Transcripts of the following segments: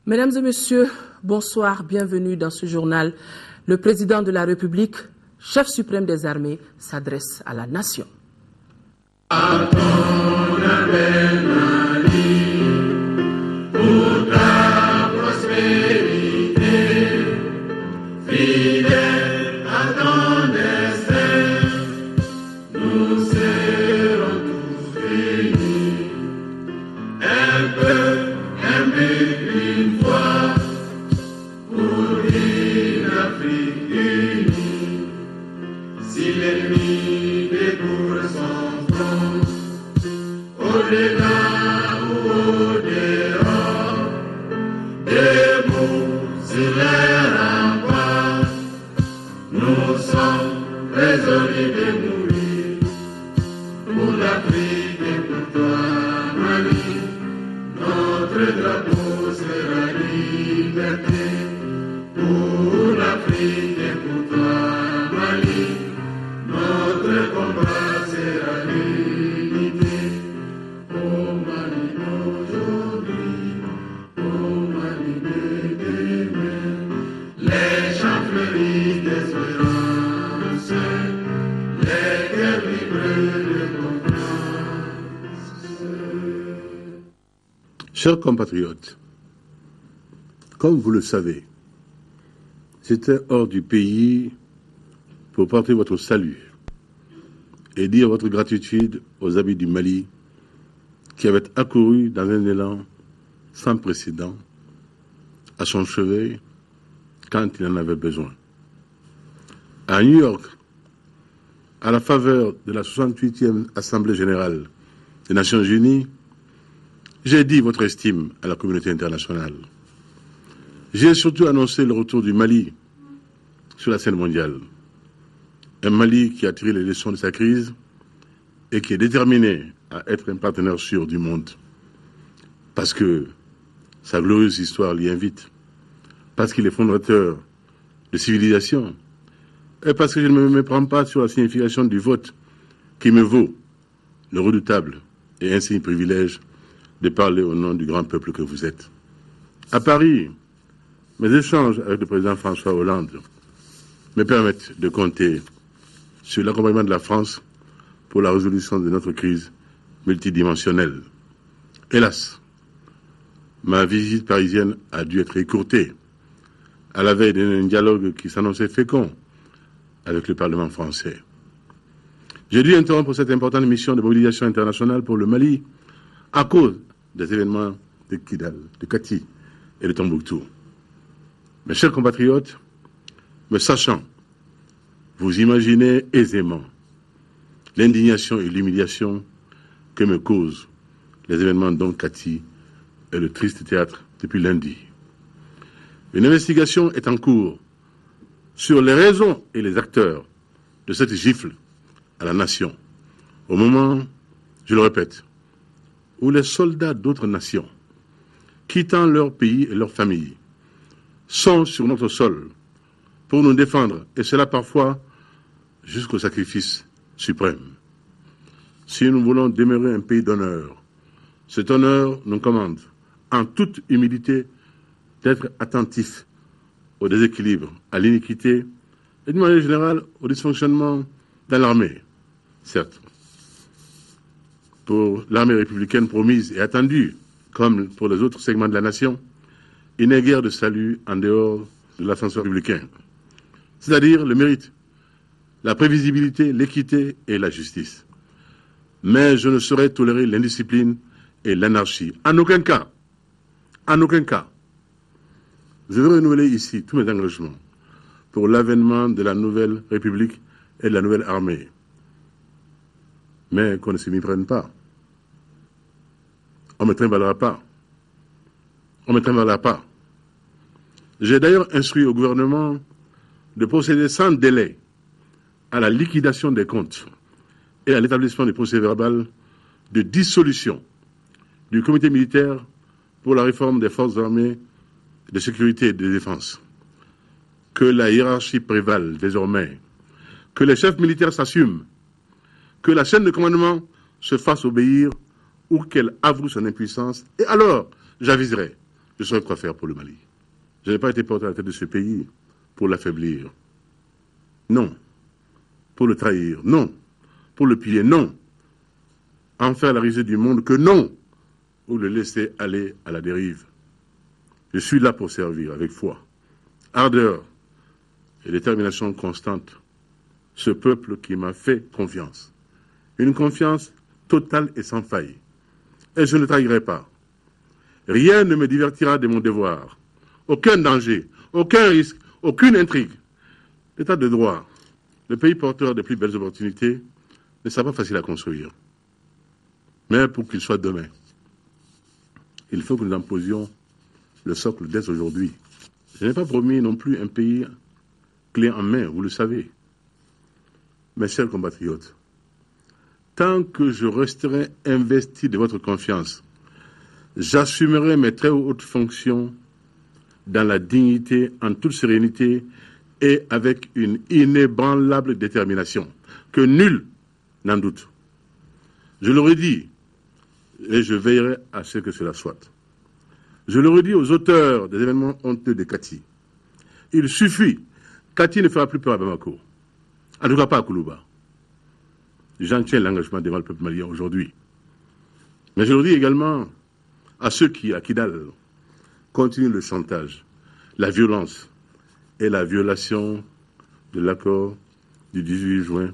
Mesdames et messieurs, bonsoir, bienvenue dans ce journal. Le président de la République, chef suprême des armées, s'adresse à la nation. Pour ta prospérité, fidèle à ton destin, nous serons tous réunis. Un peu, un but, une foi, pour une Afrique unie. Si l'ennemi découvre son front, au-delà ou au-dehors, debout sur les remparts, nous sommes résolus de mourir pour l'Afrique et pour toi, Mali. Notre drapeau sera liberté pour l'Afrique et pour toi, Mali. Notre combat sera l'unité. Oh Mali d'aujourd'hui, oh Mali de demain, les champs fleuris d'espérance, les cœurs vibrent de confiance. Chers compatriotes, comme vous le savez, j'étais hors du pays pour porter votre salut et dire votre gratitude aux amis du Mali qui avaient accouru dans un élan sans précédent à son chevet quand il en avait besoin. À New York, à la faveur de la 68e Assemblée générale des Nations unies, j'ai dit votre estime à la communauté internationale. J'ai surtout annoncé le retour du Mali sur la scène mondiale. Un Mali qui a tiré les leçons de sa crise et qui est déterminé à être un partenaire sûr du monde. Parce que sa glorieuse histoire l'y invite. Parce qu'il est fondateur de civilisation. Et parce que je ne me méprends pas sur la signification du vote qui me vaut le redoutable et insigne privilège de parler au nom du grand peuple que vous êtes. À Paris, mes échanges avec le président François Hollande me permettent de compter sur l'accompagnement de la France pour la résolution de notre crise multidimensionnelle. Hélas, ma visite parisienne a dû être écourtée à la veille d'un dialogue qui s'annonçait fécond avec le Parlement français. J'ai dû interrompre cette importante mission de mobilisation internationale pour le Mali à cause des événements de Kidal, de Kati et de Tombouctou. Mes chers compatriotes, me sachant, vous imaginez aisément l'indignation et l'humiliation que me causent les événements dont Kati est le triste théâtre depuis lundi. Une investigation est en cours sur les raisons et les acteurs de cette gifle à la nation, au moment, je le répète, où les soldats d'autres nations, quittant leur pays et leur famille, sont sur notre sol pour nous défendre, et cela parfois jusqu'au sacrifice suprême. Si nous voulons demeurer un pays d'honneur, cet honneur nous commande, en toute humilité, d'être attentifs au déséquilibre, à l'iniquité et, d'une manière générale, au dysfonctionnement dans l'armée. Certes, pour l'armée républicaine promise et attendue, comme pour les autres segments de la nation, il n'est guère de salut en dehors de l'ascenseur républicain. C'est-à-dire le mérite, la prévisibilité, l'équité et la justice. Mais je ne saurais tolérer l'indiscipline et l'anarchie. En aucun cas. En aucun cas. Je veux renouveler ici tous mes engagements pour l'avènement de la nouvelle République et de la nouvelle armée. Mais qu'on ne s'y méprenne pas. On ne me trimballera pas. On ne me trimballera pas. J'ai d'ailleurs instruit au gouvernement de procéder sans délai à la liquidation des comptes et à l'établissement du procès-verbal de dissolution du comité militaire pour la réforme des forces armées de sécurité et de défense. Que la hiérarchie prévale désormais que les chefs militaires s'assument, que la chaîne de commandement se fasse obéir ou qu'elle avoue son impuissance, et alors j'aviserai, je saurai quoi faire pour le Mali. Je n'ai pas été porté à la tête de ce pays pour l'affaiblir. Non. Pour le trahir. Non. Pour le piller. Non. En faire la risée du monde que non. Ou le laisser aller à la dérive. Je suis là pour servir avec foi, ardeur et détermination constante ce peuple qui m'a fait confiance. Une confiance totale et sans faille. Et je ne trahirai pas. Rien ne me divertira de mon devoir. Aucun danger, aucun risque, aucune intrigue. L'état de droit, le pays porteur des plus belles opportunités, ne sera pas facile à construire. Mais pour qu'il soit demain, il faut que nous en posions le socle dès aujourd'hui. Je n'ai pas promis non plus un pays clé en main, vous le savez. Mes chers compatriotes, tant que je resterai investi de votre confiance, j'assumerai mes très hautes fonctions dans la dignité, en toute sérénité et avec une inébranlable détermination, que nul n'en doute. Je le redis, et je veillerai à ce que cela soit. Je le redis aux auteurs des événements honteux de Kati. Il suffit, Kati ne fera plus peur à Bamako. En tout cas pas à Koulouba. J'en tiens l'engagement devant le peuple malien aujourd'hui. Mais je le dis également à ceux qui, à Kidal, continuent le chantage, la violence et la violation de l'accord du 18 juin,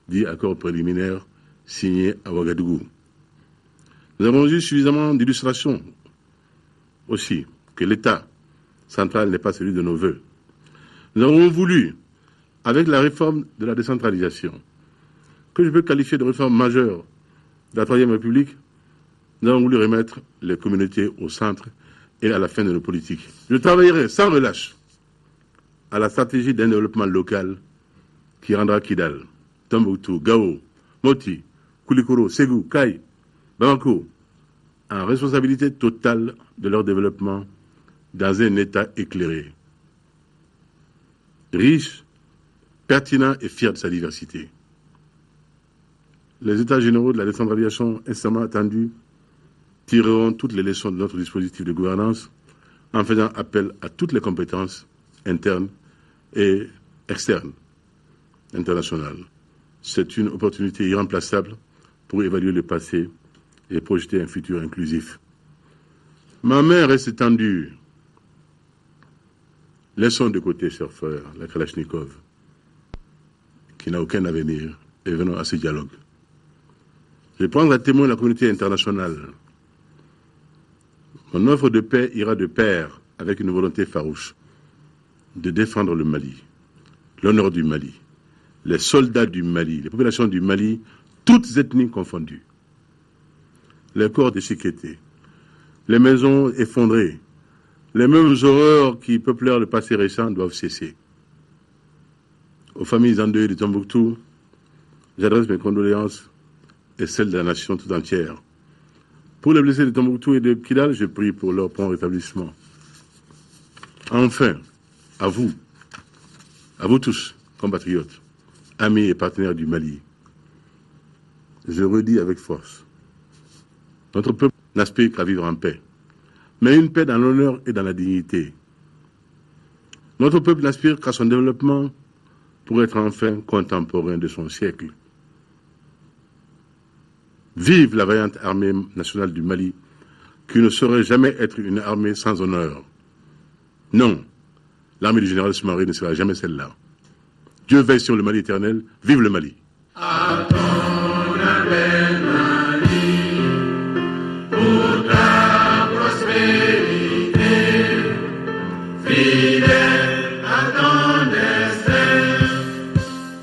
dit accord préliminaire signé à Ouagadougou. Nous avons eu suffisamment d'illustrations aussi que l'État central n'est pas celui de nos voeux. Nous avons voulu, avec la réforme de la décentralisation, que je peux qualifier de réforme majeure de la Troisième République, nous avons voulu remettre les communautés au centre et à la fin de nos politiques. Je travaillerai sans relâche à la stratégie d'un développement local qui rendra Kidal, Tombouctou, Gao, Moti, Koulikoro, Ségou, Kaï, Bamako en responsabilité totale de leur développement dans un État éclairé, riche, pertinent et fier de sa diversité. Les États généraux de la décentralisation instamment attendus tireront toutes les leçons de notre dispositif de gouvernance en faisant appel à toutes les compétences internes et externes, internationales. C'est une opportunité irremplaçable pour évaluer le passé et projeter un futur inclusif. Ma main reste tendue. Laissons de côté, chers frères, la Kalachnikov, qui n'a aucun avenir, et venons à ce dialogue. Je prends à témoin la communauté internationale. Mon offre de paix ira de pair avec une volonté farouche de défendre le Mali, l'honneur du Mali, les soldats du Mali, les populations du Mali, toutes ethnies confondues. Les corps déchiquetés, les maisons effondrées, les mêmes horreurs qui peuplèrent le passé récent doivent cesser. Aux familles endeuillées de Tombouctou, j'adresse mes condoléances et celles de la nation tout entière. Pour les blessés de Tombouctou et de Kidal, je prie pour leur prompt rétablissement. Enfin, à vous tous, compatriotes, amis et partenaires du Mali, je redis avec force, notre peuple n'aspire qu'à vivre en paix, mais une paix dans l'honneur et dans la dignité. Notre peuple n'aspire qu'à son développement pour être enfin contemporain de son siècle. Vive la vaillante armée nationale du Mali, qui ne saurait jamais être une armée sans honneur. Non, l'armée du général Soumaré ne sera jamais celle-là. Dieu veille sur le Mali éternel, vive le Mali. Pour ta prospérité, fidèle à ton destin,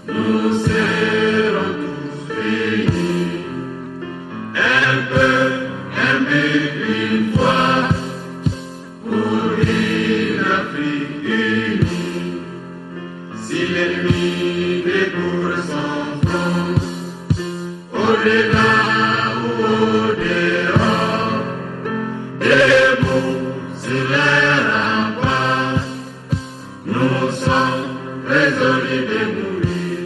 nous serons tous unis. Un peu, un but, une foi, pour une Afrique unie. Si l'ennemi découvre son front, au-delà ou au-dehors, debout sur les remparts, nous sommes résolus de mourir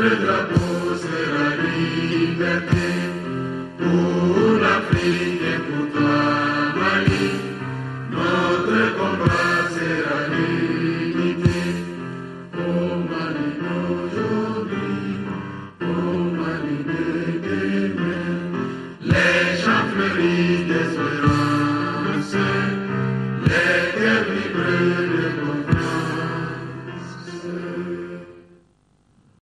Notre drapeau sera liberté pour l'Afrique et pour toi, Mali. Notre combat sera l'unité. Oh Mali d'aujourd'hui, oh Mali de demain. Les chants fleurissent des